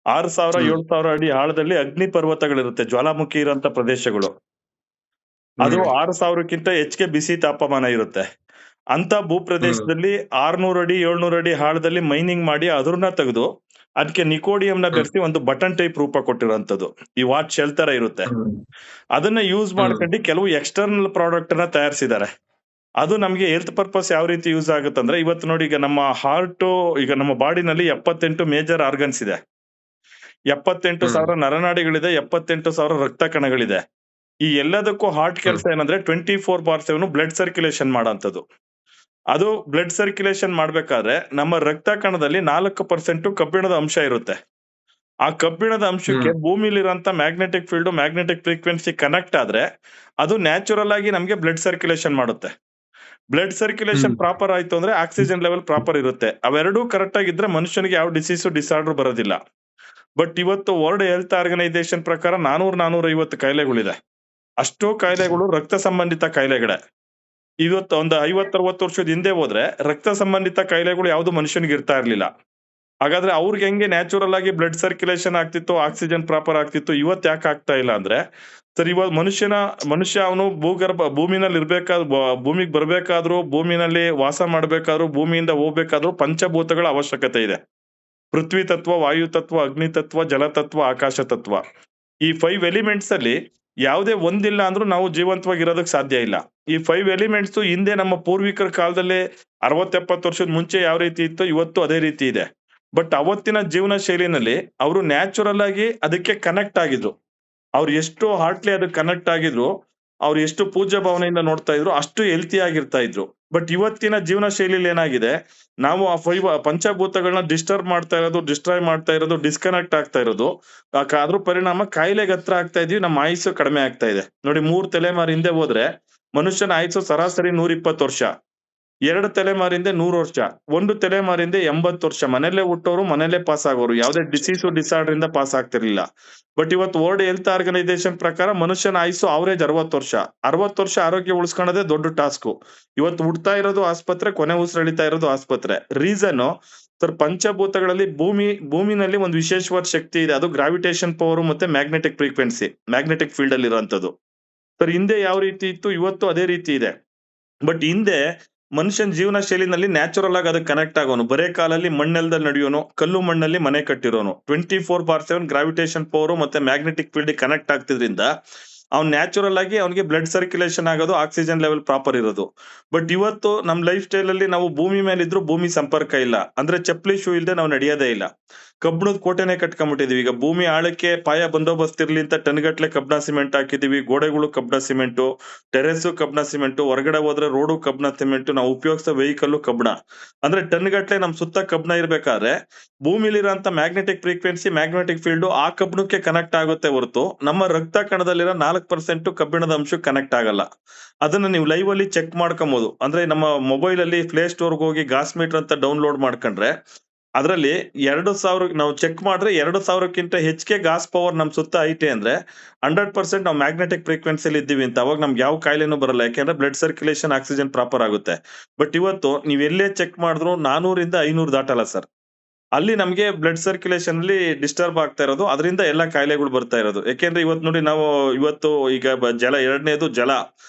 6000 ಹ್ಮ್ 7000 ಅಡಿ ಆಳದಲ್ಲಿ ಅಗ್ನಿ ಪರ್ವತಗಳಿರುತ್ತೆ, ಜ್ವಾಲಾಮುಖಿ ಇರೋಂತ ಪ್ರದೇಶಗಳು. ಅದು ಹ್ಮ್ 6000ಕ್ಕಿಂತ ಹೆಚ್ಚಿಗೆ ಬಿಸಿ ತಾಪಮಾನ ಇರುತ್ತೆ. ಅಂತ ಹ್ಮ್ ಭೂಪ್ರದೇಶದಲ್ಲಿ 600 ಅಡಿ 700 ಅಡಿ ಆಳದಲ್ಲಿ ಮೈನಿಂಗ್ ಮಾಡಿ ಅದ್ರನ್ನ ತೆಗೆದು ಅದಕ್ಕೆ ನಿಕೋಡಿಯಂನ ಹ್ಮ್ ಬೆರೆಸಿ ಒಂದು ಬಟನ್ ಟೈಪ್ ರೂಪ ಕೊಟ್ಟಿರೋಂಥದ್ದು. ಈ ವಾಚ್ ಶೆಲ್ ತರ ಇರುತ್ತೆ. ಹ್ಮ್ ಅದನ್ನ ಯೂಸ್ ಹ್ಮ್ ಮಾಡ್ಕೊಂಡು ಕೆಲವು ಎಕ್ಸ್ಟರ್ನಲ್ ಪ್ರಾಡಕ್ಟ್ ನ ತಯಾರಿಸಿದ್ದಾರೆ. ಅದು ನಮ್ಗೆ ಹೆಲ್ತ್ ಪರ್ಪಸ್ ಯಾವ ರೀತಿ ಯೂಸ್ ಆಗುತ್ತಂದ್ರೆ, ಇವತ್ತು ನೋಡಿ ಈಗ ನಮ್ಮ ಹಾರ್ಟ್, ಈಗ ನಮ್ಮ ಬಾಡಿನಲ್ಲಿ 78 ಮೇಜರ್ ಆರ್ಗನ್ಸ್ ಇದೆ. ಹ್ಮ್ 78,000 ನರನಾಡಿಗಳಿದೆ, 78,000 ರಕ್ತ ಕಣಗಳಿದೆ. ಈ ಎಲ್ಲದಕ್ಕೂ ಹಾರ್ಟ್ ಹ್ಮ್ ಕೆಲಸ ಏನಂದ್ರೆ 24/7 ಬ್ಲಡ್ ಸರ್ಕ್ಯುಲೇಷನ್ ಮಾಡೋಂಥದ್ದು. ಅದು ಬ್ಲಡ್ ಸರ್ಕ್ಯುಲೇಷನ್ ಮಾಡ್ಬೇಕಾದ್ರೆ ನಮ್ಮ ರಕ್ತ ಕಣದಲ್ಲಿ 4% ಕಬ್ಬಿಣದ ಅಂಶ ಇರುತ್ತೆ. ಆ ಕಬ್ಬಿಣದ ಅಂಶಕ್ಕೆ ಹ್ಮ್ ಭೂಮಿಲಿರೋಂಥ magnetic field, magnetic frequency connect ಆದ್ರೆ ಅದು ನ್ಯಾಚುರಲ್ ಆಗಿ ನಮ್ಗೆ ಬ್ಲಡ್ ಸರ್ಕ್ಯುಲೇಷನ್ ಮಾಡುತ್ತೆ. ಬ್ಲಡ್ ಸರ್ಕ್ಯುಲೇಷನ್ ಹ್ಮ್ ಪ್ರಾಪರ್ ಆಯ್ತು ಅಂದ್ರೆ ಆಕ್ಸಿಜನ್ ಲೆವೆಲ್ ಪ್ರಾಪರ್ ಇರುತ್ತೆ. ಅವೆರಡೂ ಕರೆಕ್ಟ್ ಆಗಿದ್ರೆ ಮನುಷ್ಯನಿಗೆ ಯಾವ ಡಿಸೀಸ್ ಡಿಸಾರ್ಡರ್ ಬರೋದಿಲ್ಲ. ಬಟ್ ಇವತ್ತು ವರ್ಲ್ಡ್ ಹೆಲ್ತ್ ಆರ್ಗನೈಸೇಷನ್ ಪ್ರಕಾರ 400-450 ಕಾಯಿಲೆಗಳಿದೆ. ಅಷ್ಟೋ ಕಾಯಿಲೆಗಳು ರಕ್ತ ಸಂಬಂಧಿತ ಕಾಯಿಲೆಗಳೇ. ಇವತ್ತು ಒಂದು 50-60 ವರ್ಷದ ಹಿಂದೆ ಹೋದ್ರೆ ರಕ್ತ ಸಂಬಂಧಿತ ಕಾಯಿಲೆಗಳು ಯಾವ್ದು ಮನುಷ್ಯನಿಗೆ ಇರ್ತಾ ಇರ್ಲಿಲ್ಲ. ಹಾಗಾದ್ರೆ ಅವ್ರಿಗೆ ಹೆಂಗೆ ನ್ಯಾಚುರಲ್ ಆಗಿ ಬ್ಲಡ್ ಸರ್ಕ್ಯುಲೇಷನ್ ಆಗ್ತಿತ್ತು, ಆಕ್ಸಿಜನ್ ಪ್ರಾಪರ್ ಆಗ್ತಿತ್ತು, ಇವತ್ತು ಯಾಕೆ ಆಗ್ತಾ ಇಲ್ಲ ಅಂದ್ರೆ, ಸರ್ ಇವಾಗ ಮನುಷ್ಯ ಅವನು ಭೂಮಿನಲ್ಲಿ ಇರ್ಬೇಕಾದ್ ಭೂಮಿಗೆ ಬರ್ಬೇಕಾದ್ರೂ, ಭೂಮಿನಲ್ಲಿ ವಾಸ ಮಾಡ್ಬೇಕಾದ್ರೂ, ಭೂಮಿಯಿಂದ ಹೋಗ್ಬೇಕಾದ್ರೂ ಪಂಚಭೂತಗಳ ಅವಶ್ಯಕತೆ ಇದೆ. ಪೃಥ್ವಿ ತತ್ವ, ವಾಯು ತತ್ವ, ಅಗ್ನಿ ತತ್ವ, ಜಲ ತತ್ವ, ಆಕಾಶ ತತ್ವ. ಈ 5 ಎಲಿಮೆಂಟ್ಸ್ ಅಲ್ಲಿ ಯಾವುದೇ ಒಂದಿಲ್ಲ ಅಂದ್ರೂ ನಾವು ಜೀವಂತವಾಗಿರೋದಕ್ಕೆ ಸಾಧ್ಯ ಇಲ್ಲ. ಈ 5 ಎಲಿಮೆಂಟ್ಸ್ ಹಿಂದೆ ನಮ್ಮ ಪೂರ್ವಿಕರ ಕಾಲದಲ್ಲಿ 60-70 ವರ್ಷದ ಮುಂಚೆ ಯಾವ ರೀತಿ ಇತ್ತು, ಇವತ್ತು ಅದೇ ರೀತಿ ಇದೆ. ಬಟ್ ಅವತ್ತಿನ ಜೀವನ ಶೈಲಿನಲ್ಲಿ ಅವರು ನ್ಯಾಚುರಲ್ ಆಗಿ ಅದಕ್ಕೆ ಕನೆಕ್ಟ್ ಆಗಿದ್ರು. ಅವ್ರು ಎಷ್ಟು ಹಾರ್ಟ್ಲಿ ಅದಕ್ಕೆ ಕನೆಕ್ಟ್ ಆಗಿದ್ರು, ಅವ್ರು ಎಷ್ಟು ಪೂಜ್ಯ ಭಾವನೆಯಿಂದ ನೋಡ್ತಾ ಇದ್ರು, ಅಷ್ಟು ಹೆಲ್ತಿ ಆಗಿರ್ತಾ ಇದ್ರು. ಬಟ್ ಇವತ್ತಿನ ಜೀವನ ಶೈಲಿಲಿ ಏನಾಗಿದೆ, ನಾವು ಆ 5 ಪಂಚಭೂತಗಳನ್ನ ಡಿಸ್ಟರ್ಬ್ ಮಾಡ್ತಾ ಇರೋದು, ಡಿಸ್ಟ್ರಾಯ್ ಮಾಡ್ತಾ ಇರೋದು, ಡಿಸ್ಕನೆಕ್ಟ್ ಆಗ್ತಾ ಇರೋದು, ಅದ್ರ ಪರಿಣಾಮ ಕಾಯಿಲೆಗೆ ಹತ್ರ ಆಗ್ತಾ ಇದೀವಿ, ನಮ್ಮ ಆಯುಸ್ಸು ಕಡಿಮೆ ಆಗ್ತಾ ಇದೆ. ನೋಡಿ 3 ತಲೆಮಾರು ಹಿಂದೆ ಹೋದ್ರೆ ಮನುಷ್ಯನ ಆಯುಸ್ಸು ಸರಾಸರಿ 120 ವರ್ಷ. 2 ತಲೆಮಾರಿಂದ 100 ವರ್ಷ. 1 ತಲೆಮಾರಿಂದ 80 ವರ್ಷ. ಮನೆಯಲ್ಲೇ ಹುಟ್ಟೋರು, ಮನೆಯಲ್ಲೇ ಪಾಸ್ ಆಗೋರು. ಯಾವುದೇ ಡಿಸೀಸ್ ಡಿಸಾರ್ಡರ್ ಇಂದ ಪಾಸ್ ಆಗ್ತಿರ್ಲಿಲ್ಲ. ಬಟ್ ಇವತ್ತು ವರ್ಲ್ಡ್ ಹೆಲ್ತ್ ಆರ್ಗನೈಸೇಷನ್ ಪ್ರಕಾರ ಮನುಷ್ಯನ ಆಯುಸ್ಸು ಅವರೇಜ್ 60 ವರ್ಷ. 60 ವರ್ಷ ಆರೋಗ್ಯ ಉಳಿಸ್ಕೊಳ್ಳೋದೇ ದೊಡ್ಡ ಟಾಸ್ಕ್. ಇವತ್ತು ಹುಟ್ತಾ ಇರೋದು ಆಸ್ಪತ್ರೆ, ಕೊನೆ ಉಸಿರೆಳಿತಾ ಇರೋದು ಆಸ್ಪತ್ರೆ. ರೀಸನ್ ಸರ್, ಪಂಚಭೂತಗಳಲ್ಲಿ ಭೂಮಿನಲ್ಲಿ ಒಂದು ವಿಶೇಷವಾದ ಶಕ್ತಿ ಇದೆ. ಅದು ಗ್ರಾವಿಟೇಷನ್ ಪವರ್ ಮತ್ತೆ ಮ್ಯಾಗ್ನೆಟಿಕ್ ಫ್ರೀಕ್ವೆನ್ಸಿ, ಮ್ಯಾಗ್ನೆಟಿಕ್ ಫೀಲ್ಡ್ ಅಲ್ಲಿ ಇರುವಂತದ್ದು. ಸರ್ ಹಿಂದೆ ಯಾವ ರೀತಿ ಇತ್ತು, ಇವತ್ತು ಅದೇ ರೀತಿ ಇದೆ. ಬಟ್ ಹಿಂದೆ ಮನುಷ್ಯನ ಜೀವನ ಶೈಲಿನಲ್ಲಿ ನ್ಯಾಚುರಲ್ ಆಗಿ ಅದಕ್ಕೆ ಕನೆಕ್ಟ್ ಆಗೋನು. ಬರೇ ಕಾಲಲ್ಲಿ ಮಣ್ಣೆಲ್ದಲ್ಲಿ ನಡೆಯೋನು, ಕಲ್ಲು ಮಣ್ಣಲ್ಲಿ ಮನೆ ಕಟ್ಟಿರೋನು. 24/7 ಗ್ರಾವಿಟೇಷನ್ ಪವರ್ ಮತ್ತೆ ಮ್ಯಾಗ್ನೆಟಿಕ್ ಫೀಲ್ಡ್ ಕನೆಕ್ಟ್ ಆಗ್ತಿದ್ರಿಂದ ಅವ್ನ್ ನ್ಯಾಚುರಲ್ ಆಗಿ ಅವನಿಗೆ ಬ್ಲಡ್ ಸರ್ಕ್ಯುಲೇಷನ್ ಆಗೋದು, ಆಕ್ಸಿಜನ್ ಲೆವೆಲ್ ಪ್ರಾಪರ್ ಇರೋದು. ಬಟ್ ಇವತ್ತು ನಮ್ ಲೈಫ್ ಸ್ಟೈಲ್ ಅಲ್ಲಿ ನಾವು ಭೂಮಿ ಮೇಲೆ ಇದ್ರು ಭೂಮಿ ಸಂಪರ್ಕ ಇಲ್ಲ. ಅಂದ್ರೆ ಚಪ್ಪಲಿ ಶೂ ಇಲ್ದೆ ನಾವು ನಡೆಯೋದೇ ಇಲ್ಲ. ಕಬ್ಬಿಣದ ಕೋಟೆನೆ ಕಟ್ಕೊಂಡ್ಬಿಟ್ಟಿದೀವಿ. ಈಗ ಭೂಮಿ ಆಳಕ್ಕೆ ಪಾಯ ಬಂದೋಬಸ್ತ್ ಇರ್ಲಿ ಅಂತ ಟನ್ಗಟ್ಲೆ ಕಬ್ಬಿಣ ಸಿಮೆಂಟ್ ಹಾಕಿದೀವಿ. ಗೋಡೆಗಳು ಕಬ್ಬಿಣ ಸಿಮೆಂಟು, ಟೆರೆಸ್ ಕಬ್ಬಿಣ ಸಿಮೆಂಟು, ಹೊರಗಡೆ ಹೋದ್ರೆ ರೋಡು ಕಬ್ಬಿಣ ಸಿಮೆಂಟು, ನಾವು ಉಪಯೋಗಿಸೋ ವೆಹಿಕಲ್ ಕಬ್ಬಿಣ. ಅಂದ್ರೆ ಟನ್ ಗಟ್ಲೆ ನಮ್ ಸುತ್ತ ಕಬ್ಬಿಣ ಇರ್ಬೇಕಾದ್ರೆ ಭೂಮಿಲಿರೋಂತ ಮ್ಯಾಗ್ನೆಟಿಕ್ ಫ್ರೀಕ್ವೆನ್ಸಿ, ಮ್ಯಾಗ್ನೆಟಿಕ್ ಫೀಲ್ಡ್ ಆ ಕಬ್ಬಿಣಕ್ಕೆ ಕನೆಕ್ಟ್ ಆಗುತ್ತೆ ಹೊರತು ನಮ್ಮ ರಕ್ತ ಕಣದಲ್ಲಿರೋ 4% ಕಬ್ಬಿಣದ ಅಂಶಕ್ಕೆ ಕನೆಕ್ಟ್ ಆಗಲ್ಲ. ಅದನ್ನ ನೀವು ಲೈವ್ ಅಲ್ಲಿ ಚೆಕ್ ಮಾಡ್ಕೊಬಹುದು. ಅಂದ್ರೆ ನಮ್ಮ ಮೊಬೈಲ್ ಅಲ್ಲಿ ಪ್ಲೇ ಸ್ಟೋರ್ ಹೋಗಿ ಗಾಸ್ ಮೀಟರ್ ಅಂತ ಡೌನ್ಲೋಡ್ ಮಾಡ್ಕೊಂಡ್ರೆ ಅದ್ರಲ್ಲಿ 2000 ನಾವು ಚೆಕ್ ಮಾಡಿದ್ರೆ 2000ಕ್ಕಿಂತ ಹೆಚ್ಚಿಗೆ ಗಾಸ್ ಪವರ್ ನಮ್ ಸುತ್ತ ಐತೆ ಅಂದ್ರೆ 100% ನಾವು ಮ್ಯಾಗ್ನೆಟಿಕ್ ಫ್ರೀಕ್ವೆನ್ಸಿಲಿ ಇದ್ದೀವಿ ಅಂತ. ಅವಾಗ ನಮ್ಗೆ ಯಾವ ಕಾಯಿಲೆನೂ ಬರಲ್ಲ. ಯಾಕೆಂದ್ರೆ ಬ್ಲಡ್ ಸರ್ಕ್ಯುಲೇಷನ್, ಆಕ್ಸಿಜನ್ ಪ್ರಾಪರ್ ಆಗುತ್ತೆ. ಬಟ್ ಇವತ್ತು ನೀವ್ ಎಲ್ಲೇ ಚೆಕ್ ಮಾಡಿದ್ರು 400-500 ದಾಟಲ್ಲ ಸರ್. ಅಲ್ಲಿ ನಮ್ಗೆ ಬ್ಲಡ್ ಸರ್ಕ್ಯುಲೇಷನ್ ಅಲ್ಲಿ ಡಿಸ್ಟರ್ಬ್ ಆಗ್ತಾ ಇರೋದು, ಅದರಿಂದ ಎಲ್ಲಾ ಕಾಯಿಲೆಗಳು ಬರ್ತಾ ಇರೋದು. ಯಾಕೆಂದ್ರೆ ಇವತ್ತು ನೋಡಿ ನಾವು ಇವತ್ತು ಈಗ ಜಲ, ಎರಡನೇದು ಜಲ.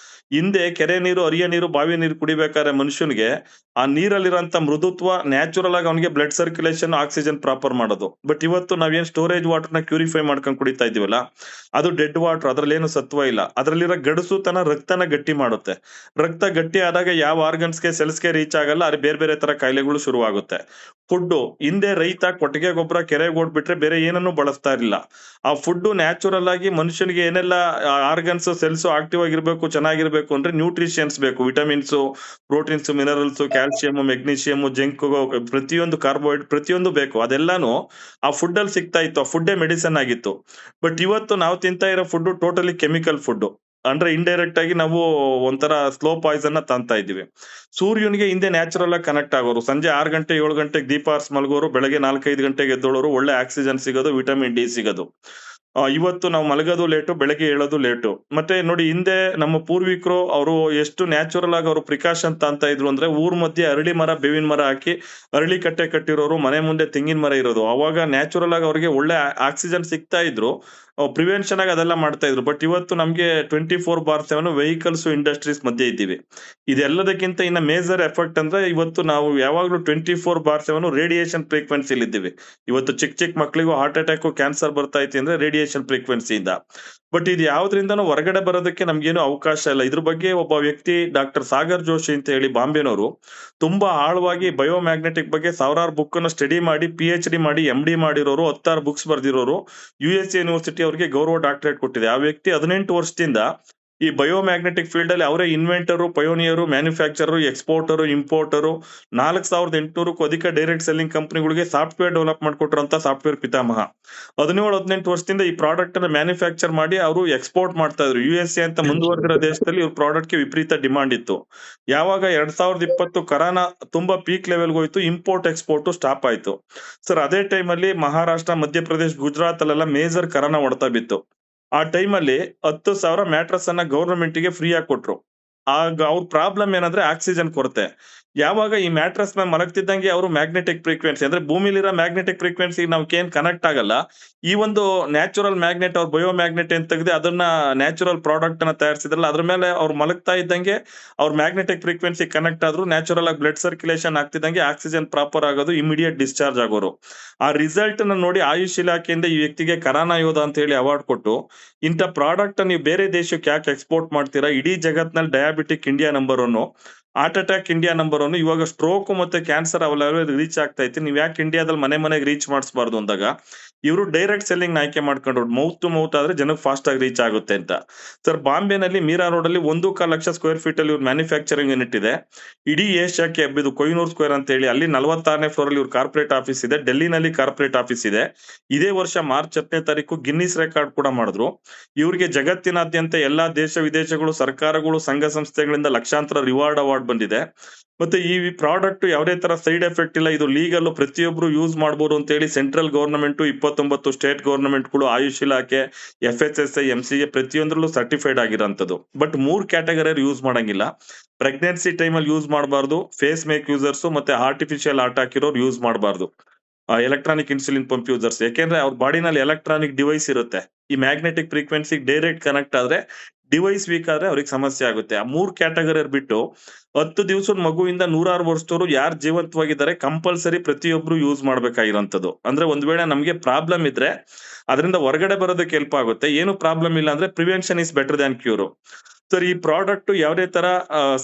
ಹಿಂದೆ ಕೆರೆ ನೀರು, ಹರಿಯ ನೀರು, ಬಾವಿ ನೀರು ಕುಡಿಬೇಕಾದ್ರೆ ಮನುಷ್ಯನಿಗೆ ಆ ನೀರಲ್ಲಿರೋಂತ ಮೃದುತ್ವ ನ್ಯಾಚುರಲ್ ಆಗಿ ಅವನಿಗೆ ಬ್ಲಡ್ ಸರ್ಕ್ಯುಲೇಷನ್, ಆಕ್ಸಿಜನ್ ಪ್ರಾಪರ್ ಮಾಡೋದು. ಬಟ್ ಇವತ್ತು ನಾವೇನ್ ಸ್ಟೋರೇಜ್ ವಾಟರ್ ನ ಕ್ಯೂರಿಫೈ ಮಾಡ್ಕೊಂಡು ಕುಡಿತಾ ಇದೀವಲ್ಲ, ಅದು ಡೆಡ್ ವಾಟರ್. ಅದ್ರಲ್ಲಿ ಏನು ಸತ್ವ ಇಲ್ಲ. ಅದ್ರಲ್ಲಿರೋ ಗಡಸುತನ ರಕ್ತನ ಗಟ್ಟಿ ಮಾಡುತ್ತೆ. ರಕ್ತ ಗಟ್ಟಿ ಆದಾಗ ಯಾವ ಆರ್ಗನ್ಸ್ಗೆ, ಸೆಲ್ಸ್ಗೆ ರೀಚ್ ಆಗಲ್ಲ. ಅಲ್ಲಿ ಬೇರೆ ಬೇರೆ ತರ ಕಾಯಿಲೆಗಳು ಶುರುವಾಗುತ್ತೆ. ಫುಡ್ ಹಿಂದೆ ರೈತ ಕೊಟ್ಟಿಗೆ ಗೊಬ್ಬರ, ಕೆರೆಗೆ ಓಡ್ಬಿಟ್ರೆ ಬೇರೆ ಏನನ್ನು ಬಳಸ್ತಾ ಇರಲಿಲ್ಲ. ಆ ಫುಡ್ ನ್ಯಾಚುರಲ್ ಆಗಿ ಮನುಷ್ಯನಿಗೆ ಏನೆಲ್ಲ ಆರ್ಗನ್ಸ್, ಸೆಲ್ಸ್ ಆಕ್ಟಿವ್ ಆಗಿರ್ಬೇಕು, ಚೆನ್ನಾಗಿರ್ಬೇಕು ಅಂದ್ರೆ ನ್ಯೂಟ್ರಿಷನ್ಸ್ ಬೇಕು. Vitamins, proteins, minerals, calcium, magnesium, zinc, ಪ್ರತಿಯೊಂದು ಕಾರ್ಬೋಹೈಡ್ರೇಟ್ ಪ್ರತಿಯೊಂದು ಬೇಕು. ಅದೆಲ್ಲಾನು ಆ ಫುಡ್ ಅಲ್ಲಿ ಸಿಗ್ತಾ ಇತ್ತು. ಆ ಫುಡ್ಡೇ ಮೆಡಿಸನ್ ಆಗಿತ್ತು. ಬಟ್ ಇವತ್ತು ನಾವು ತಿಂತಾ ಇರೋ ಫುಡ್ ಟೋಟಲಿ ಕೆಮಿಕಲ್ ಫುಡ್. ಅಂದ್ರೆ ಇಂಡೈರೆಕ್ಟ್ ಆಗಿ ನಾವು ಒಂಥರ ಸ್ಲೋ ಪಾಯ್ಸನ್ ನ ತಾಂತಾ ಇದೀವಿ. ಸೂರ್ಯನಿಗೆ ಹಿಂದೆ ನ್ಯಾಚುರಲ್ ಆಗಿ ಕನೆಕ್ಟ್ ಆಗೋರು. ಸಂಜೆ 6 ಗಂಟೆ 7 ಗಂಟೆಗೆ ದೀಪ ಆರ್ಸ್ ಮಲ್ಗೋರು, ಬೆಳಗ್ಗೆ 4-5 ಗಂಟೆಗೆ ಎದ್ದೋಳೋರು. ಒಳ್ಳೆ ಆಕ್ಸಿಜನ್ ಸಿಗೋದು, ವಿಟಮಿನ್ ಡಿ ಸಿಗೋದು. ಇವತ್ತು ನಾವು ಮಲಗೋದು ಲೇಟು, ಬೆಳಗ್ಗೆ ಏಳೋದು ಲೇಟು. ಮತ್ತೆ ನೋಡಿ ಹಿಂದೆ ನಮ್ಮ ಪೂರ್ವಿಕರು ಅವರು ಎಷ್ಟು ನ್ಯಾಚುರಲ್ ಆಗಿ ಅವರು ಪ್ರಿಕಾಷನ್ ತಾಂತಾ ಇದ್ರು ಅಂದ್ರೆ ಊರ್ ಮಧ್ಯೆ ಅರಳಿ ಮರ, ಬೇವಿನ ಮರ ಹಾಕಿ ಅರಳಿ ಕಟ್ಟೆ ಕಟ್ಟಿರೋರು, ಮನೆ ಮುಂದೆ ತೆಂಗಿನ ಮರ ಇರೋದು. ಅವಾಗ ನ್ಯಾಚುರಲ್ ಆಗಿ ಅವ್ರಿಗೆ ಒಳ್ಳೆ ಆಕ್ಸಿಜನ್ ಸಿಗ್ತಾ ಇದ್ರು. ಪ್ರಿವೆನ್ಷನ್ ಆಗಿ ಅದೆಲ್ಲ ಮಾಡ್ತಾ ಇದ್ರು. ಬಟ್ ಇವತ್ತು ನಮ್ಗೆ 24/7 ವೆಹಿಕಲ್ಸ್, ಇಂಡಸ್ಟ್ರೀಸ್ ಮಧ್ಯೆ ಇದ್ದೀವಿ. ಇದೆಲ್ಲದಕ್ಕಿಂತ ಇನ್ನ ಮೇಜರ್ ಎಫೆಕ್ಟ್ ಅಂದ್ರೆ ಇವತ್ತು ನಾವು ಯಾವಾಗ್ಲೂ 24/7 ರೇಡಿಯೇಷನ್ ಫ್ರೀಕ್ವೆನ್ಸಿಲಿ ಇದ್ದೀವಿ. ಇವತ್ತು ಚಿಕ್ಕ ಚಿಕ್ಕ ಮಕ್ಕಳಿಗೂ ಹಾರ್ಟ್ ಅಟ್ಯಾಕ್, ಕ್ಯಾನ್ಸರ್ ಬರ್ತಾ ಐತಿ ಅಂದ್ರೆ ರೇಡಿಯೇಷನ್ ಫ್ರೀಕ್ವೆನ್ಸಿಯಿಂದ. ಬಟ್ ಇದು ಯಾವ್ದ್ರಿಂದನೂ ಹೊರಗಡೆ ಬರೋದಕ್ಕೆ ನಮ್ಗೇನು ಅವಕಾಶ ಇಲ್ಲ. ಇದ್ರ ಬಗ್ಗೆ ಒಬ್ಬ ವ್ಯಕ್ತಿ ಡಾಕ್ಟರ್ ಸಾಗರ್ ಜೋಶಿ ಅಂತ ಹೇಳಿ ಬಾಂಬೆನವರು ತುಂಬಾ ಆಳವಾಗಿ ಬಯೋಮ್ಯಾಗ್ನೆಟಿಕ್ ಬಗ್ಗೆ ಸಾವಿರಾರು ಬುಕ್ ಅನ್ನು ಸ್ಟಡಿ ಮಾಡಿ PhD ಮಾಡಿ MD ಮಾಡಿರೋರು, 16 ಬುಕ್ಸ್ ಬರ್ದಿರೋರು. US ಯೂನಿವರ್ಸಿಟಿ ಅವರಿಗೆ ಗೌರವ ಡಾಕ್ಟರೇಟ್ ಕೊಟ್ಟಿದೆ. ಆ ವ್ಯಕ್ತಿ 18 ವರ್ಷದಿಂದ ಈ ಬಯೋಮ್ಯಾಗ್ನೆಟಿಕ್ ಫೀಲ್ಡ್ ಅಲ್ಲಿ ಅವರೇ ಇನ್ವೆಂಟರು, ಪಯೋನಿಯರು, ಮ್ಯಾನುಫ್ಯಾಕ್ಚರರು, ಎಕ್ಸ್ಪೋರ್ಟರು, ಇಂಪೋರ್ಟರು, 4800ಕ್ಕೂ ಅಧಿಕ ಡೈರೆಕ್ಟ್ ಸೆಲ್ಲಿಂಗ್ ಕಂಪನಿಗಳಿಗೆ ಸಾಫ್ಟ್ವೇರ್ ಡೆವಲಪ್ ಮಾಡ್ಕೊಟ್ರಂತ ಸಾಫ್ಟ್ವೇರ್ ಪಿತಾಮಹ. 17-18 ವರ್ಷದಿಂದ ಈ ಪ್ರಾಡಕ್ಟ್ ಅನ್ನ ಮ್ಯಾನುಫ್ಯಾಕ್ಚರ್ ಮಾಡಿ ಅವರು ಎಕ್ಸ್ಪೋರ್ಟ್ ಮಾಡ್ತಾ ಇದ್ರು. USA ಅಂತ ಮುಂದುವರೆದಿರೋ ದೇಶದಲ್ಲಿ ಇವ್ರ ಪ್ರಾಡಕ್ಟ್ ಗೆ ವಿಪರೀತ ಡಿಮಾಂಡ್ ಇತ್ತು. ಯಾವಾಗ 2020 ಕರೋನಾ ತುಂಬಾ ಪೀಕ್ ಲೆವೆಲ್ ಹೋಯ್ತು, ಇಂಪೋರ್ಟ್ ಎಕ್ಸ್ಪೋರ್ಟ್ ಸ್ಟಾಪ್ ಆಯ್ತು. ಸರ್ ಅದೇ ಟೈಮ್ ಅಲ್ಲಿ ಮಹಾರಾಷ್ಟ್ರ, ಮಧ್ಯಪ್ರದೇಶ, ಗುಜರಾತ್ ಅಲ್ಲೆಲ್ಲ ಮೇಜರ್ ಕರೋನಾ ಹೊಡ್ತಾ ಬಿತ್ತು. ಆ ಟೈಮ್ ಅಲ್ಲಿ 10,000 ಮ್ಯಾಟ್ರಸ್ ಅನ್ನ ಗವರ್ನಮೆಂಟ್ ಗೆ ಫ್ರೀ ಆಗಿ ಕೊಟ್ರು. ಆಗ ಅವ್ರ ಪ್ರಾಬ್ಲಮ್ ಏನಂದ್ರೆ ಆಕ್ಸಿಜನ್ ಕೊರತೆ. ಯಾವಾಗ ಈ ಮ್ಯಾಟ್ರಸ್ ಮೇಲೆ ಮಲಗ್ತಿದ್ದಂಗೆ ಅವರು ಮ್ಯಾಗ್ನೆಟಿಕ್ ಫ್ರೀಕ್ವೆನ್ಸಿ ಅಂದ್ರೆ ಭೂಮಿಲಿರೋ ಮ್ಯಾಗ್ನೆಟಿಕ್ ಫ್ರೀಕ್ವೆನ್ಸಿ ಏನ್ ಕನೆಕ್ಟ್ ಆಗಲ್ಲ. ಈ ಒಂದು ನ್ಯಾಚುರಲ್ ಮ್ಯಾಗ್ನೆಟ್, ಅವ್ರ ಬಯೋ ಮ್ಯಾಗ್ನೆಟ್ ಏನ್ ತೆಗೆದು ಅದನ್ನ ನ್ಯಾಚುರಲ್ ಪ್ರಾಡಕ್ಟ್ ಅನ್ನ ತಯಾರಿಸಿದ್ರಲ್ಲ, ಅದ್ರ ಮೇಲೆ ಅವ್ರು ಮಲಗ್ತಾ ಇದ್ದಂಗೆ ಅವ್ರ ಮ್ಯಾಗ್ನೆಟಿಕ್ ಫ್ರೀಕ್ವೆನ್ಸಿ ಕನೆಕ್ಟ್ ಆದ್ರು, ನ್ಯಾಚುರಲ್ ಆಗಿ ಬ್ಲಡ್ ಸರ್ಕ್ಯುಲೇಷನ್ ಆಗ್ತಿದ್ದಂಗೆ ಆಕ್ಸಿಜನ್ ಪ್ರಾಪರ್ ಆಗೋದು, ಇಮಿಡಿಯೇಟ್ ಡಿಸ್ಚಾರ್ಜ್ ಆಗೋರು. ಆ ರಿಸಲ್ಟ್ ನ ನೋಡಿ ಆಯುಷ್ ಇಲಾಖೆಯಿಂದ ಈ ವ್ಯಕ್ತಿಗೆ ಕರಾನ ಯೋಧ ಅಂತ ಹೇಳಿ ಅವಾರ್ಡ್ ಕೊಟ್ಟು, ಇಂಥ ಪ್ರಾಡಕ್ಟ್ ನೀವು ಬೇರೆ ದೇಶಕ್ಕೆ ಯಾಕೆ ಎಕ್ಸ್ಪೋರ್ಟ್ ಮಾಡ್ತೀರಾ? ಇಡೀ ಜಗತ್ನಲ್ಲಿ diabetic India number 1, heart attack India number 1, ಇವಾಗ ಸ್ಟ್ರೋಕ್ ಮತ್ತೆ ಕ್ಯಾನ್ಸರ್ ಅವೆಲ್ಲ ರೀಚ್ ಆಗ್ತಾ ಐತಿ. ನೀವ್ ಯಾಕೆ ಇಂಡಿಯಾದಲ್ಲಿ ಮನೆ ಮನೆಗೆ ರೀಚ್ ಮಾಡಿಸಬಾರ್ದು ಅಂದಾಗ ಇವರು ಡೈರೆಕ್ಟ್ ಸೆಲ್ಲಿಂಗ್ ಆಯ್ಕೆ ಮಾಡ್ಕೊಂಡ್ರು. ಮೌತ್ ಟು ಮೌತ್ ಆದ್ರೆ ಜನಕ್ಕೆ ಫಾಸ್ಟ್ ಆಗಿ ರೀಚ್ ಆಗುತ್ತೆ ಅಂತ. ಸರ್ ಬಾಂಬೆನಲ್ಲಿ ಮೀರಾ ರೋಡ್ ಅಲ್ಲಿ 1.25 ಲಕ್ಷ ಸ್ಕ್ವೇರ್ ಫೀಟ್ ಅಲ್ಲಿ ಇವ್ರ ಮ್ಯಾನುಫ್ಯಾಕ್ಚರಿಂಗ್ ಯೂನಿಟ್ ಇದೆ. ಇಡೀ ಏಷ್ಯಾಕ್ಕೆ ಹಬ್ಬಿದ್ದು ಕೊಹಿನೂರ್ ಸ್ಕ್ವೇರ್ ಅಂತ ಹೇಳಿ, ಅಲ್ಲಿ 46ನೇ ಫ್ಲೋರ್ ಅಲ್ಲಿ ಇವ್ರ ಕಾರ್ಪೊರೇಟ್ ಆಫೀಸ್ ಇದೆ. ಡೆಲ್ಲಿನಲ್ಲಿ ಕಾರ್ಪೊರೇಟ್ ಆಫೀಸ್ ಇದೆ. ಇದೇ ವರ್ಷ ಮಾರ್ಚ್ 10ನೇ ತಾರೀಕು ಗಿನ್ನಿಸ್ ರೆಕಾರ್ಡ್ ಕೂಡ ಮಾಡಿದ್ರು. ಇವ್ರಿಗೆ ಜಗತ್ತಿನಾದ್ಯಂತ ಎಲ್ಲಾ ದೇಶ ವಿದೇಶಗಳು, ಸರ್ಕಾರಗಳು, ಸಂಘ ಸಂಸ್ಥೆಗಳಿಂದ ಲಕ್ಷಾಂತರ ರಿವಾರ್ಡ್ ಅವಾರ್ಡ್ ಬಂದಿದೆ. ಮತ್ತೆ ಈ ಪ್ರಾಡಕ್ಟ್ ಯಾವುದೇ ತರ ಸೈಡ್ ಎಫೆಕ್ಟ್ ಇಲ್ಲ, ಇದು ಲೀಗಲ್, ಪ್ರತಿಯೊಬ್ರು ಯೂಸ್ ಮಾಡಬಹುದು ಅಂತ ಹೇಳಿ ಸೆಂಟ್ರಲ್ ಗವರ್ನಮೆಂಟ್, 29 ಸ್ಟೇಟ್ ಗವರ್ನಮೆಂಟ್ ಗಳು, ಆಯುಷ್ ಇಲಾಖೆ, FSSAI, MCA ಪ್ರತಿಯೊಂದ್ರಲ್ಲೂ ಸರ್ಟಿಫೈಡ್ ಆಗಿರೋಂಥದ್ದು. ಬಟ್ 3 ಕ್ಯಾಟಗರಿ ಯೂಸ್ ಮಾಡಂಗಿಲ್ಲ. ಪ್ರೆಗ್ನೆನ್ಸಿ ಟೈಮ್ ಅಲ್ಲಿ ಯೂಸ್ ಮಾಡಬಾರ್ದು, ಫೇಸ್ ಮೇಕ್ ಯೂಸರ್ಸ್ ಮತ್ತೆ ಆರ್ಟಿಫಿಷಿಯಲ್ ಹಾರ್ಟ್ ಹಾಕಿರೋರು ಯೂಸ್ ಮಾಡಬಾರ್ದು. ಎಲೆಕ್ಟ್ರಾನಿಕ್ ಇನ್ಸುಲಿನ್ ಪಂಪ್ ಯೂಸರ್ಸ್, ಯಾಕೆಂದ್ರೆ ಅವ್ರ ಬಾಡಿನಲ್ಲಿ ಎಲೆಕ್ಟ್ರಾನಿಕ್ ಡಿವೈಸ್ ಇರುತ್ತೆ. ಈ ಮ್ಯಾಗ್ನೆಟಿಕ್ ಫ್ರೀಕ್ವೆನ್ಸಿ ಡೈರೆಕ್ಟ್ ಕನೆಕ್ಟ್ ಆದ್ರೆ, ಡಿವೈಸ್ ವೀಕ್ ಆದ್ರೆ ಅವ್ರಿಗೆ ಸಮಸ್ಯೆ ಆಗುತ್ತೆ. ಆ 3 ಕ್ಯಾಟಗರಿ ಬಿಟ್ಟು 10 ದಿವಸದ ಮಗುವಿಂದ 106 ವರ್ಷದವರು ಯಾರು ಜೀವಂತವಾಗಿದ್ದಾರೆ ಕಂಪಲ್ಸರಿ ಪ್ರತಿಯೊಬ್ರು ಯೂಸ್ ಮಾಡ್ಬೇಕಾಗಿರೋಂಥದ್ದು. ಅಂದ್ರೆ ಒಂದ್ ವೇಳೆ ನಮ್ಗೆ ಪ್ರಾಬ್ಲಮ್ ಇದ್ರೆ ಅದರಿಂದ ಹೊರಗಡೆ ಬರೋದಕ್ಕೆ ಹೆಲ್ಪ್ ಆಗುತ್ತೆ. ಏನು ಪ್ರಾಬ್ಲಮ್ ಇಲ್ಲ ಅಂದ್ರೆ prevention is better than cure. Sir ಈ ಪ್ರಾಡಕ್ಟ್ ಯಾವುದೇ ತರ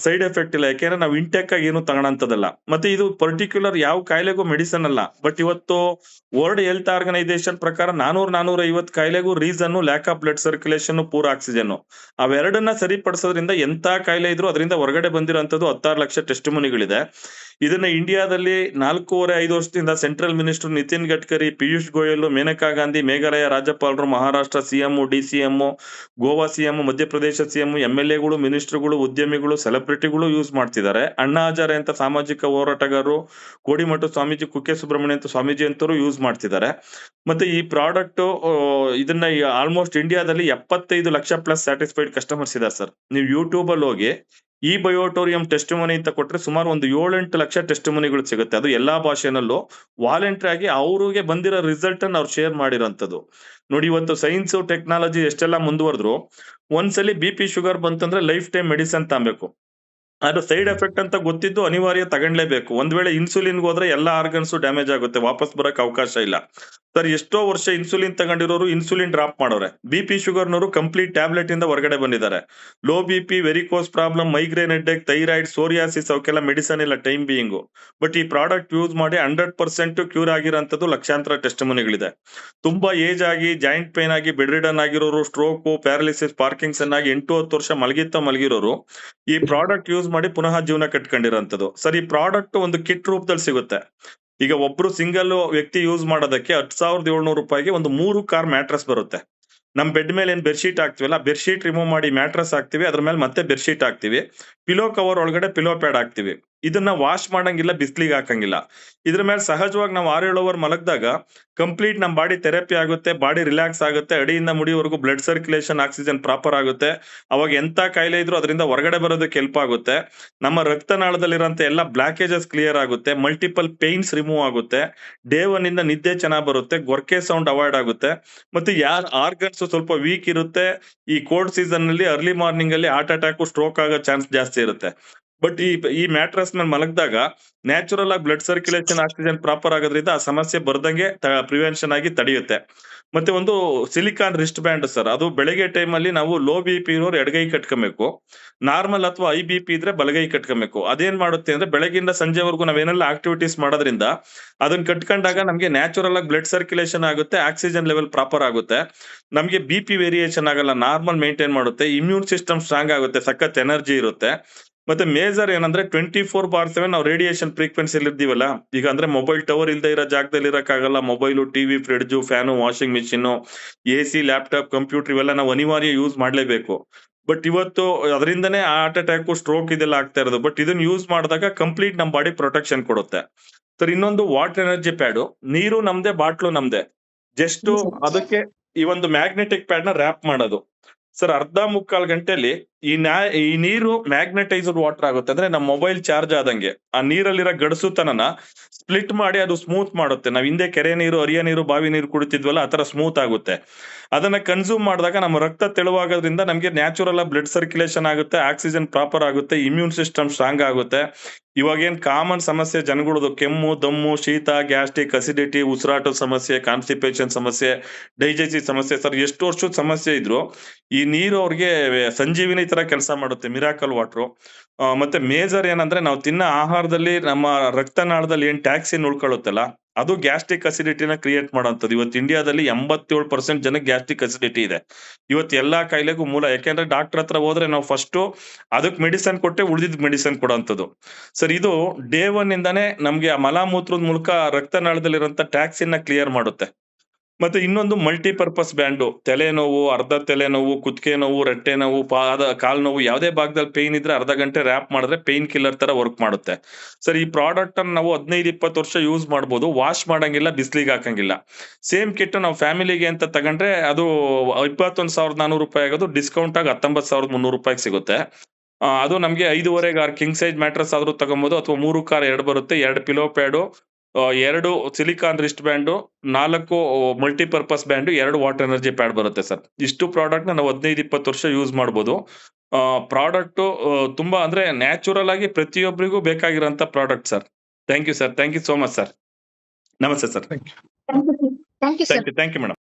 ಸೈಡ್ ಎಫೆಕ್ಟ್ ಇಲ್ಲ, ಯಾಕೆಂದ್ರೆ ನಾವು ಇಂಟೆಕ್ ಆಗಿ ಏನು ತಗೊಳಂತದಲ್ಲ. ಮತ್ತೆ ಇದು ಪರ್ಟಿಕ್ಯುಲರ್ ಯಾವ ಕಾಯಿಲೆಗೂ ಮೆಡಿಸನ್ ಅಲ್ಲ. ಬಟ್ ಇವತ್ತು ವರ್ಲ್ಡ್ ಹೆಲ್ತ್ ಆರ್ಗನೈಸೇಷನ್ ಪ್ರಕಾರ 400-450 ಕಾಯಿಲೆಗೂ reason lack of blood circulation, poor oxygen. ಅವೆರಡನ್ನ ಸರಿಪಡಿಸೋದ್ರಿಂದ ಎಂತ ಕಾಯಿಲೆ ಇದ್ರು ಅದರಿಂದ ಹೊರಗಡೆ ಬಂದಿರೋಂಥದ್ದು 16 ಲಕ್ಷ ಟೆಸ್ಟಿಮನಿಗಳಿದೆ. ಇದನ್ನ ಇಂಡಿಯಾದಲ್ಲಿ 4.5 ವರ್ಷದಿಂದ ಸೆಂಟ್ರಲ್ ಮಿನಿಸ್ಟರ್ ನಿತಿನ್ ಗಡ್ಕರಿ, ಪಿಯೂಷ್ ಗೋಯಲ್, ಮೇನಕಾ ಗಾಂಧಿ, ಮೇಘಾಲಯ ರಾಜ್ಯಪಾಲರು, Maharashtra CM, DCM, Goa CM, Madhya Pradesh CM, MLAಗಳು, ಮಿನಿಸ್ಟರ್ಗಳು, ಉದ್ಯಮಿಗಳು, ಸೆಲೆಬ್ರಿಟಿಗಳು ಯೂಸ್ ಮಾಡ್ತಿದ್ದಾರೆ. ಅಣ್ಣಾ ಹಜಾರೆ ಅಂತ ಸಾಮಾಜಿಕ ಹೋರಾಟಗಾರರು, ಕೋಡಿಮಠ ಸ್ವಾಮೀಜಿ, ಕುಕ್ಕೆ ಸುಬ್ರಹ್ಮಣ್ಯ ಅಂತ ಸ್ವಾಮೀಜಿ ಅಂತವರು ಯೂಸ್ ಮಾಡ್ತಿದ್ದಾರೆ. ಮತ್ತೆ ಈ ಪ್ರಾಡಕ್ಟ್ ಇದನ್ನ ಆಲ್ಮೋಸ್ಟ್ ಇಂಡಿಯಾದಲ್ಲಿ 75 ಲಕ್ಷ ಪ್ಲಸ್ ಸ್ಯಾಟಿಸ್ಫೈಡ್ ಕಸ್ಟಮರ್ಸ್ ಇದ್ದಾರೆ ಸರ್. ನೀವು ಯೂಟ್ಯೂಬ್ ಅಲ್ಲಿ ಹೋಗಿ ಈ ಬಯೋಟೋರಿಯಂ ಟೆಸ್ಟಿಮನಿ ಅಂತ ಕೊಟ್ರೆ ಸುಮಾರು ಒಂದು 7-8 ಲಕ್ಷ ಟೆಸ್ಟಿಮನಿಗಳು ಸಿಗುತ್ತೆ. ಅದು ಎಲ್ಲಾ ಭಾಷೆನಲ್ಲೂ ವಾಲಂಟ್ರಿ ಆಗಿ ಅವ್ರಿಗೆ ಬಂದಿರೋ ರಿಸಲ್ಟ್ ಅನ್ನ ಅವ್ರು ಶೇರ್ ಮಾಡಿರೋಂಥದ್ದು. ನೋಡಿ ಇವತ್ತು ಸೈನ್ಸ್ ಟೆಕ್ನಾಲಜಿ ಎಷ್ಟೆಲ್ಲ ಮುಂದುವರೆದ್ರು, ಒಂದ್ಸಲಿ BP ಶುಗರ್ ಬಂತಂದ್ರೆ ಲೈಫ್ ಟೈಮ್ ಮೆಡಿಸನ್ ತಗೋಬೇಕು. ಅದು ಸೈಡ್ ಎಫೆಕ್ಟ್ ಅಂತ ಗೊತ್ತಿದ್ದು ಅನಿವಾರ್ಯ ತಗೊಂಡ್ಲೇಬೇಕು. ಒಂದ್ ವೇಳೆ ಇನ್ಸುಲಿನ್ ಹೋದ್ರೆ ಎಲ್ಲಾ ಆರ್ಗನ್ಸ್ ಡ್ಯಾಮೇಜ್ ಆಗುತ್ತೆ, ವಾಪಸ್ ಬರಕ್ ಅವಕಾಶ ಇಲ್ಲ. ಸರ್ ಎಷ್ಟೋ ವರ್ಷ ಇನ್ಸುಲಿನ್ ತಗೊಂಡಿರೋರು ಇನ್ಸುಲಿನ್ ಡ್ರಾಪ್ ಮಾಡೋರೆ. BP ಶುಗರ್ನವರು ಕಂಪ್ಲೀಟ್ ಟ್ಯಾಬ್ಲೆಟ್ ಇಂದ ಹೊರಗಡೆ ಬಂದಿದ್ದಾರೆ. Low BP, varicose problem, migraine headache, thyroid, psoriasis ಅವಕ್ಕೆಲ್ಲ ಮೆಡಿಸನ್ ಇಲ್ಲ ಟೈಮ್ ಬೀಯಿಂಗು. ಬಟ್ ಈ ಪ್ರಾಡಕ್ಟ್ ಯೂಸ್ ಮಾಡಿ 100% ಕ್ಯೂರ್ ಆಗಿರೋಂಥದ್ದು ಲಕ್ಷಾಂತರ ಟೆಸ್ಟಿಮನಿಗಳಿದೆ. ತುಂಬಾ ಏಜ್ ಆಗಿ, ಜಾಯಿಂಟ್ ಪೇನ್ ಆಗಿ, ಬೆಡ್ ರಿಡನ್ ಆಗಿರೋರು, ಸ್ಟ್ರೋಕ್, ಪ್ಯಾರಲಿಸಿಸ್, ಪಾರ್ಕಿನ್ಸನ್ ಆಗಿ 8-10 ವರ್ಷ ಮಲಗಿರೋರು ಈ ಪ್ರಾಡಕ್ಟ್ ಯೂಸ್ ಮಾಡಿ ಪುನಃ ಜೀವನ ಕಟ್ಕೊಂಡಿರೋಂಥದ್ದು. ಸರ್ ಈ ಪ್ರಾಡಕ್ಟ್ ಒಂದು ಕಿಟ್ ರೂಪದಲ್ಲಿ ಸಿಗುತ್ತೆ. ಈಗ ಒಬ್ರು ಸಿಂಗಲ್ ವ್ಯಕ್ತಿ ಯೂಸ್ ಮಾಡೋದಕ್ಕೆ 10,700 ರೂಪಾಯಿಗೆ ಒಂದು 3 ಕಾರ್ ಮ್ಯಾಟ್ರಸ್ ಬರುತ್ತೆ. ನಮ್ ಬೆಡ್ ಮೇಲೆ ಏನ್ ಬೆಡ್ಶೀಟ್ ಹಾಕ್ತಿವಲ್ಲ, ಬೆಡ್ಶೀಟ್ ರಿಮೂವ್ ಮಾಡಿ ಮ್ಯಾಟ್ರಸ್ ಹಾಕ್ತಿವಿ, ಅದ್ರ ಮೇಲೆ ಮತ್ತೆ ಬೆಡ್ಶೀಟ್ ಹಾಕ್ತಿವಿ, ಪಿಲೋ ಕವರ್ ಒಳಗಡೆ ಪಿಲೋ ಪ್ಯಾಡ್ ಹಾಕ್ತಿವಿ. ಇದನ್ನ ವಾಶ್ ಮಾಡಂಗಿಲ್ಲ, ಬಿಸ್ಲಿಗೆ ಹಾಕಂಗಿಲ್ಲ. ಇದ್ರ ಮೇಲೆ ಸಹಜವಾಗಿ ನಾವು 6-7 ಅವರ್ ಮಲಗ್ದಾಗ ಕಂಪ್ಲೀಟ್ ನಮ್ ಬಾಡಿ ಥೆರಪಿ ಆಗುತ್ತೆ, ಬಾಡಿ ರಿಲ್ಯಾಕ್ಸ್ ಆಗುತ್ತೆ, ಅಡಿಯಿಂದ ಮುಡಿವರೆಗೂ ಬ್ಲಡ್ ಸರ್ಕ್ಯುಲೇಷನ್, ಆಕ್ಸಿಜನ್ ಪ್ರಾಪರ್ ಆಗುತ್ತೆ. ಅವಾಗ ಎಂತ ಕಾಯಿಲೆ ಇದ್ರು ಅದರಿಂದ ಹೊರಗಡೆ ಬರೋದಕ್ಕೆ ಹೆಲ್ಪ್ ಆಗುತ್ತೆ. ನಮ್ಮ ರಕ್ತನಾಳದಲ್ಲಿರುವಂತ ಎಲ್ಲ ಬ್ಲಾಕೇಜಸ್ ಕ್ಲಿಯರ್ ಆಗುತ್ತೆ, ಮಲ್ಟಿಪಲ್ ಪೇನ್ಸ್ ರಿಮೂವ್ ಆಗುತ್ತೆ, ಡೇ 1 ಇಂದ ನಿದ್ದೆ ಚೆನ್ನಾಗ್ ಬರುತ್ತೆ, ಗೊರ್ಕೆ ಸೌಂಡ್ ಅವಾಯ್ಡ್ ಆಗುತ್ತೆ. ಮತ್ತೆ ಯಾರ್ ಆರ್ಗನ್ಸ್ ಸ್ವಲ್ಪ ವೀಕ್ ಇರುತ್ತೆ, ಈ ಕೋಲ್ಡ್ ಸೀಸನ್ ನಲ್ಲಿ ಅರ್ಲಿ ಮಾರ್ನಿಂಗ್ ಅಲ್ಲಿ ಹಾರ್ಟ್ ಅಟ್ಯಾಕ್, ಸ್ಟ್ರೋಕ್ ಆಗೋ ಚಾನ್ಸ್ ಜಾಸ್ತಿ ಇರುತ್ತೆ. ಬಟ್ ಈ ಮ್ಯಾಟ್ರಸ್ ಮೇಲೆ ಮಲಗಿದಾಗ ನ್ಯಾಚುರಲ್ ಆಗಿ ಬ್ಲಡ್ ಸರ್ಕ್ಯುಲೇಷನ್, ಆಕ್ಸಿಜನ್ ಪ್ರಾಪರ್ ಆಗೋದ್ರಿಂದ ಆ ಸಮಸ್ಯೆ ಬರ್ದಂಗೆ ಪ್ರಿವೆನ್ಷನ್ ಆಗಿ ತಡೆಯುತ್ತೆ. ಮತ್ತೆ ಒಂದು ಸಿಲಿಕಾನ್ ರಿಸ್ಟ್ ಬ್ಯಾಂಡ್ ಸರ್, ಅದು ಬೆಳಗ್ಗೆ ಟೈಮ್ ಅಲ್ಲಿ ನಾವು ಲೋ ಬಿ ಪಿ ಇರೋರು ಎಡಗೈ ಕಟ್ಕೊಬೇಕು, ನಾರ್ಮಲ್ ಅಥವಾ ಐ ಬಿ ಪಿ ಇದ್ರೆ ಬಲಗೈ ಕಟ್ಕೊಬೇಕು. ಅದೇನ್ ಮಾಡುತ್ತೆ ಅಂದ್ರೆ ಬೆಳಗಿಂದ ಸಂಜೆವರೆಗೂ ನಾವೇನೆಲ್ಲ ಆಕ್ಟಿವಿಟೀಸ್ ಮಾಡೋದ್ರಿಂದ ಅದನ್ನ ಕಟ್ಕೊಂಡಾಗ ನಮ್ಗೆ ನ್ಯಾಚುರಲ್ ಆಗಿ ಬ್ಲಡ್ ಸರ್ಕ್ಯುಲೇಷನ್ ಆಗುತ್ತೆ, ಆಕ್ಸಿಜನ್ ಲೆವೆಲ್ ಪ್ರಾಪರ್ ಆಗುತ್ತೆ, ನಮ್ಗೆ ಬಿ ಪಿ ವೇರಿಯೇಷನ್ ಆಗಲ್ಲ, ನಾರ್ಮಲ್ ಮೇಂಟೈನ್ ಮಾಡುತ್ತೆ, ಇಮ್ಯೂನ್ ಸಿಸ್ಟಮ್ ಸ್ಟ್ರಾಂಗ್ ಆಗುತ್ತೆ, ಸಖತ್ ಎನರ್ಜಿ ಇರುತ್ತೆ. ಮತ್ತೆ ಮೇಜರ್ ಏನಂದ್ರೆ 24/7 ನಾವು ರೇಡಿಯೇಷನ್ ಫ್ರೀಕ್ವೆನ್ಸಿ ಇರ್ತೀವಲ್ಲ, ಈಗ ಅಂದ್ರೆ ಮೊಬೈಲ್ ಟವರ್ ಇಲ್ದೇ ಇರೋ ಜಾಗದಲ್ಲಿ ಇರಕ್ಕಾಗಲ್ಲ. Mobile, TV, fridge, fan, washing machine, AC, laptop, computer ಇವೆಲ್ಲ ನಾವು ಅನಿವಾರ್ಯ ಯೂಸ್ ಮಾಡ್ಲೇಬೇಕು. ಬಟ್ ಇವತ್ತು ಅದರಿಂದನೇ ಹಾರ್ಟ್ ಅಟ್ಯಾಕ್, ಸ್ಟ್ರೋಕ್ ಇದೆಲ್ಲ ಆಗ್ತಾ ಇರೋದು. ಬಟ್ ಇದನ್ನ ಯೂಸ್ ಮಾಡಿದಾಗ ಕಂಪ್ಲೀಟ್ ನಮ್ ಬಾಡಿ ಪ್ರೊಟೆಕ್ಷನ್ ಕೊಡುತ್ತೆ. ಸರ್ ಇನ್ನೊಂದು ವಾಟರ್ ಎನರ್ಜಿ ಪ್ಯಾಡು, ನೀರು ನಮ್ದೆ, ಬಾಟ್ಲು ನಮ್ದೆ. ಜಸ್ಟ್ ಅದಕ್ಕೆ ಈ ಒಂದು ಮ್ಯಾಗ್ನೆಟಿಕ್ ಪ್ಯಾಡ್ ನ ರ್ಯಾಪ್ ಮಾಡೋದು ಸರ್. ಅರ್ಧ ಮುಕ್ಕಾಲ್ ಗಂಟೆಲಿ ಈ ನೀರು ಮ್ಯಾಗ್ನೆಟೈಸ್ಡ್ ವಾಟರ್ ಆಗುತ್ತೆ, ಅಂದ್ರೆ ನಮ್ಮ ಮೊಬೈಲ್ ಚಾರ್ಜ್ ಆದಂಗೆ ಆ ನೀರಲ್ಲಿರೋ ಗಡಸುತನನ ಸ್ಪ್ಲಿಟ್ ಮಾಡಿ ಅದು ಸ್ಮೂತ್ ಮಾಡುತ್ತೆ. ನಾವ್ ಹಿಂದೆ ಕೆರೆ ನೀರು, ಹರಿಯ ನೀರು, ಬಾವಿ ನೀರು ಕುಡಿತಿದ್ವಲ್ಲ, ಆತರ ಸ್ಮೂತ್ ಆಗುತ್ತೆ. ಅದನ್ನ ಕನ್ಸ್ಯೂಮ್ ಮಾಡಿದಾಗ ನಮ್ಮ ರಕ್ತ ತೆಳುವಾಗೋದ್ರಿಂದ ನಮ್ಗೆ ನ್ಯಾಚುರಲ್ ಬ್ಲಡ್ ಸರ್ಕ್ಯುಲೇಷನ್ ಆಗುತ್ತೆ, ಆಕ್ಸಿಜನ್ ಪ್ರಾಪರ್ ಆಗುತ್ತೆ, ಇಮ್ಯೂನ್ ಸಿಸ್ಟಮ್ ಸ್ಟ್ರಾಂಗ್ ಆಗುತ್ತೆ. ಇವಾಗೇನ್ ಕಾಮನ್ ಸಮಸ್ಯೆ ಜನಗಳದು ಕೆಮ್ಮು, ದಮ್ಮು, ಶೀತ, ಗ್ಯಾಸ್ಟ್ರಿಕ್, ಅಸಿಡಿಟಿ, ಉಸಿರಾಟದ ಸಮಸ್ಯೆ, ಕಾನ್ಸ್ಟಿಪೇಷನ್ ಸಮಸ್ಯೆ, ಡೈಜೆಸ್ಟಿವ್ ಸಮಸ್ಯೆ ಸರ್, ಎಷ್ಟು ವರ್ಷದ ಸಮಸ್ಯೆ ಇದ್ರು ಈ ನೀರು ಅವ್ರಿಗೆ ಸಂಜೀವಿನಿ ತರ ಕೆಲಸ ಮಾಡುತ್ತೆ, ಮಿರಾಕಲ್ ವಾಟರ್. ಮತ್ತೆ ಮೇಜರ್ ಏನಂದ್ರೆ ನಾವು ತಿನ್ನೋ ಆಹಾರದಲ್ಲಿ ನಮ್ಮ ರಕ್ತನಾಳದಲ್ಲಿ ಏನ್ ಟ್ಯಾಕ್ಸಿನ್ ಉಳ್ಕೊಳ್ಳುತ್ತಲ್ಲ, ಅದು ಗ್ಯಾಸ್ಟ್ರಿಕ್ ಅಸಿಡಿಟಿನ ಕ್ರಿಯೇಟ್ ಮಾಡೋಂಥದ್ದು. ಇವತ್ತು ಇಂಡಿಯಾದಲ್ಲಿ 87% ಜನಕ್ಕೆ ಗ್ಯಾಸ್ಟ್ರಿಕ್ ಅಸಿಡಿಟಿ ಇದೆ. ಇವತ್ತು ಎಲ್ಲಾ ಕಾಯಿಲೆಗೂ ಮೂಲ. ಯಾಕೆಂದ್ರೆ ಡಾಕ್ಟರ್ ಹತ್ರ ಹೋದ್ರೆ ನಾವು ಫಸ್ಟ್ ಅದಕ್ಕೆ ಮೆಡಿಸನ್ ಕೊಟ್ಟೆ ಉಳಿದಿದ್ ಮೆಡಿಸನ್ ಕೊಡೋಂಥದ್ದು ಸರ್. ಇದು ಡೇ 1 ಇಂದಾನೇ ನಮ್ಗೆ ಆ ಮಲಮೂತ್ರದ ಮೂಲಕ ರಕ್ತನಾಳದಲ್ಲಿರುವಂತ ಟ್ಯಾಕ್ಸಿನ್ ನ ಕ್ಲಿಯರ್ ಮಾಡುತ್ತೆ. ಮತ್ತೆ ಇನ್ನೊಂದು ಮಲ್ಟಿಪರ್ಪಸ್ ಬ್ಯಾಂಡು, ತಲೆನೋವು, ಅರ್ಧ ತಲೆನೋವು, ಕುತ್ತಿಗೆ ನೋವು, ರಟ್ಟೆ ನೋವು, ಕಾಲ್ ನೋವು, ಯಾವುದೇ ಭಾಗದಲ್ಲಿ ಪೇನ್ ಇದ್ರೆ ಅರ್ಧ ಗಂಟೆ ರ್ಯಾಪ್ ಮಾಡಿದ್ರೆ ಪೇನ್ ಕಿಲ್ಲರ್ ತರ ವರ್ಕ್ ಮಾಡುತ್ತೆ ಸರ್. ಈ ಪ್ರಾಡಕ್ಟ್ ಅನ್ನು ನಾವು 15-20 ವರ್ಷ ಯೂಸ್ ಮಾಡಬಹುದು, ವಾಶ್ ಮಾಡಂಗಿಲ್ಲ, ಬಿಸ್ಲಿಗೆ ಹಾಕಂಗಿಲ್ಲ. ಸೇಮ್ ಕಿಟ್ ನಾವು ಫ್ಯಾಮಿಲಿಗೆ ಅಂತ ತಗೊಂಡ್ರೆ ಅದು 21,400 ರೂಪಾಯಿ ಆಗೋದು ಡಿಸ್ಕೌಂಟ್ ಆಗಿ 19,300 ರೂಪಾಯಿಗೆ ಸಿಗುತ್ತೆ. ಅದು ನಮ್ಗೆ 5.5 ಕಿಂಗ್ ಸೈಜ್ ಮ್ಯಾಟ್ರಸ್ ಆದ್ರೂ ತಗೊಬಹುದು, ಅಥವಾ 3 2 ಬರುತ್ತೆ, 2 pillow pad, 2 silicon wrist band, 4 multipurpose band, 2 water energy pad ಬರುತ್ತೆ ಸರ್. ಇಷ್ಟು ಪ್ರಾಡಕ್ಟ್ ನ ನಾವು 15-20 ವರ್ಷ ಯೂಸ್ ಮಾಡಬಹುದು. ಪ್ರಾಡಕ್ಟ್ ತುಂಬಾ ಅಂದ್ರೆ ನ್ಯಾಚುರಲ್ ಆಗಿ ಪ್ರತಿಯೊಬ್ಬರಿಗೂ ಬೇಕಾಗಿರೋಂತ product sir. Thank you sir, thank you so much sir. ನಮಸ್ತೆ sir. Thank you sir. Thank you madam.